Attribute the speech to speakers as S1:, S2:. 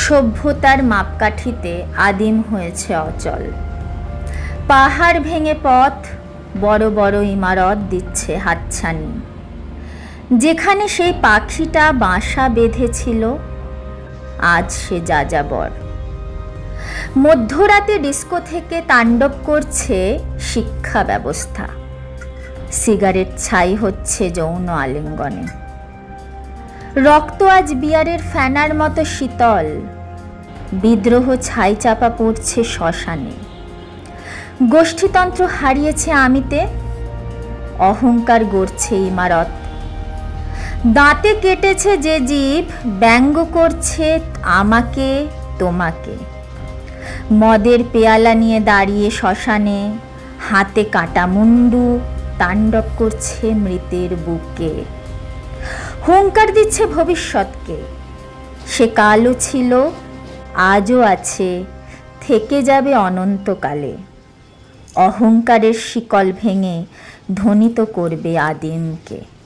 S1: সভ্যতার মাপকাঠিতে আদিম হয়েছে অচল। পাহাড় ভেঙে পথ, বড় বড় ইমারত দিচ্ছে হাতছানি। যেখানে সেই পাখিটা বাসা বেঁধেছিল, আজ সে যাযাবর। মধ্যরাতে ডিস্কো থেকে তাণ্ডব করছে শিক্ষা ব্যবস্থা। সিগারেট ছাই হচ্ছে যৌন আলিঙ্গনে। রক্ত আজ বিয়ারের ফ্যানার মতো শীতল। বিদ্রোহ ছাই চাপা পড়ছে শ্মশানে। গোষ্ঠীতন্ত্র হারিয়েছে আমিতে, অহংকার গড়ছে ইমারত। দাঁতে কেটেছে যে জিভ, ব্যঙ্গ করছে আমাকে তোমাকে। মদের পেয়ালা নিয়ে দাঁড়িয়ে শ্মশানে, হাতে কাটা মুন্ডু, তাণ্ডব করছে মৃতের বুকে। হুঙ্কার দিচ্ছে ভবিষ্যৎকে, সে কালও ছিল, আজও আছে, থেকে যাবে অনন্তকালে। অহংকারের শিকল ভেঙে ধ্বনিত করবে আদিমকে।